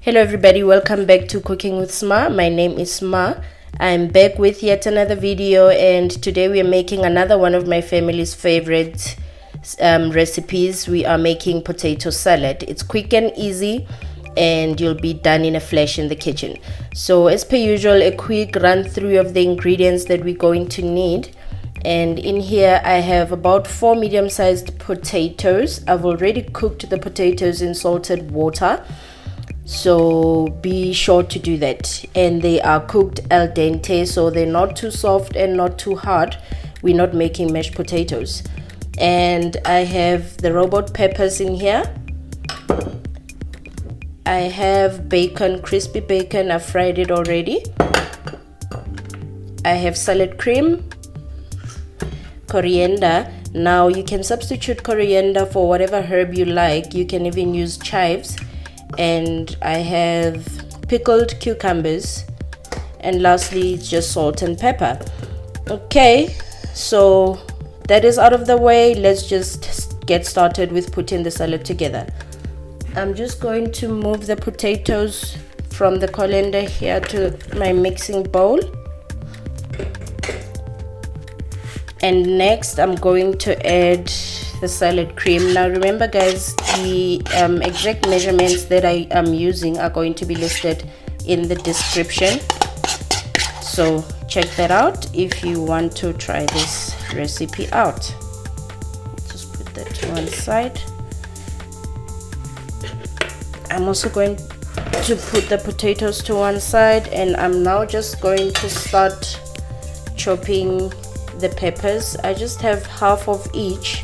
Hello everybody, welcome back to Cooking with Sma. My name is Sma. I'm back with yet another video, and today we are making another one of my family's favorite recipes. We are making potato salad. It's quick and easy and you'll be done in a flash in the kitchen. So as per usual, a quick run through of the ingredients that we're going to need. And in here I have about 4 medium-sized potatoes. I've already cooked the potatoes in salted water, so be sure to do that. And they are cooked al dente, so they're not too soft and not too hard. We're not making mashed potatoes. And I have the robot peppers in here. I have bacon, crispy bacon. I've fried it already. I have salad cream, coriander. Now you can substitute coriander for whatever herb you like. You can even use chives. And I have pickled cucumbers, and lastly it's just salt and pepper. Okay, so that is out of the way. Let's just get started with putting the salad together. I'm just going to move the potatoes from the colander here to my mixing bowl, and next I'm going to add the salad cream. Now remember guys, the exact measurements that I am using are going to be listed in the description, so check that out if you want to try this recipe out. Just put that to one side. I'm also going to put the potatoes to one side, and I'm now just going to start chopping the peppers. I just have half of each.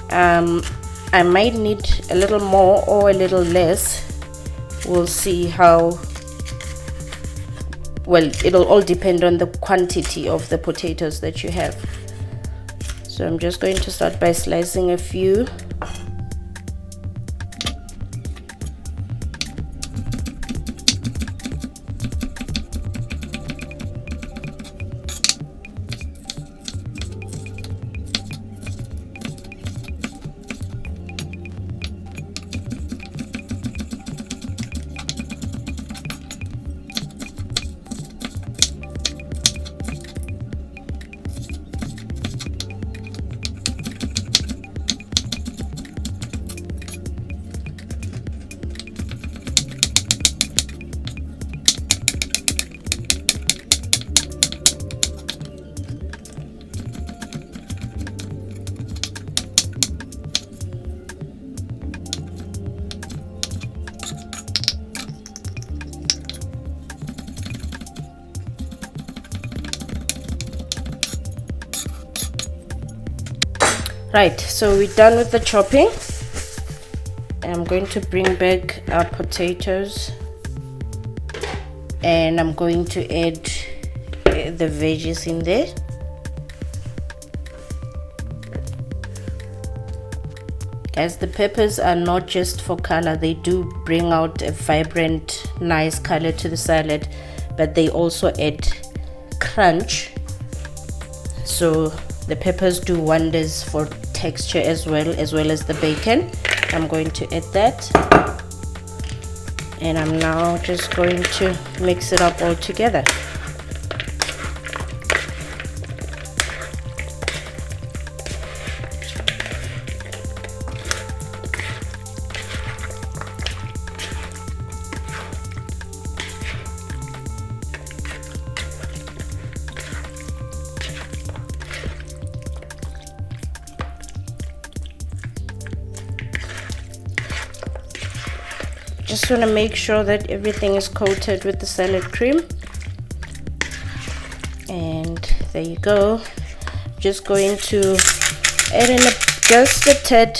I might need a little more or a little less. We'll see how. Well, it'll all depend on the quantity of the potatoes that you have. So I'm just going to start by slicing a few. Right, so we're done with the chopping. I'm going to bring back our potatoes, and I'm going to add the veggies in there. Guys, the peppers are not just for color. They do bring out a vibrant, nice color to the salad, but they also add crunch. So the peppers do wonders for texture as well as the bacon. I'm going to add that, and I'm now just going to mix it up all together. Just want to make sure that everything is coated with the salad cream, and there you go. Just going to add in just a tad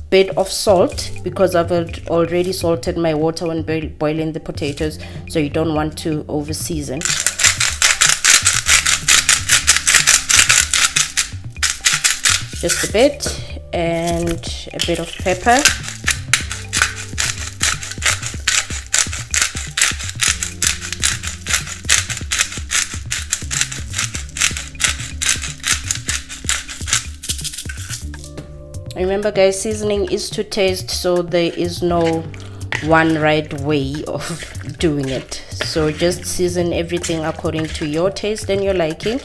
bit of salt, because I've already salted my water when boiling the potatoes, so you don't want to over season. Just a bit, and a bit of pepper. Remember guys, seasoning is to taste, so there is no one right way of doing it. So just season everything according to your taste and your liking,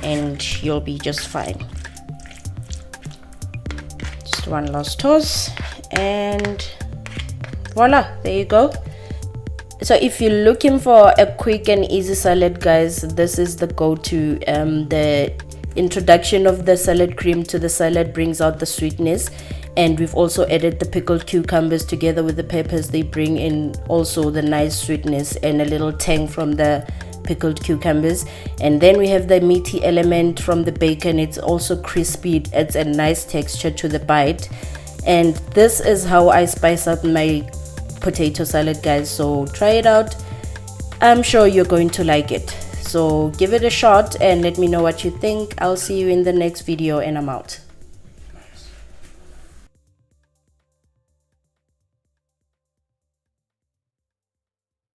and you'll be just fine. Just one last toss, and voila, there you go. So if you're looking for a quick and easy salad, guys, this is the go-to. The introduction of the salad cream to the salad brings out the sweetness, and we've also added the pickled cucumbers together with the peppers. They bring in also the nice sweetness and a little tang from the pickled cucumbers. And then we have the meaty element from the bacon. It's also crispy. It adds a nice texture to the bite. And this is how I spice up my potato salad, guys. So try it out. I'm sure you're going to like it. So give it a shot and let me know what you think. I'll see you in the next video, and I'm out.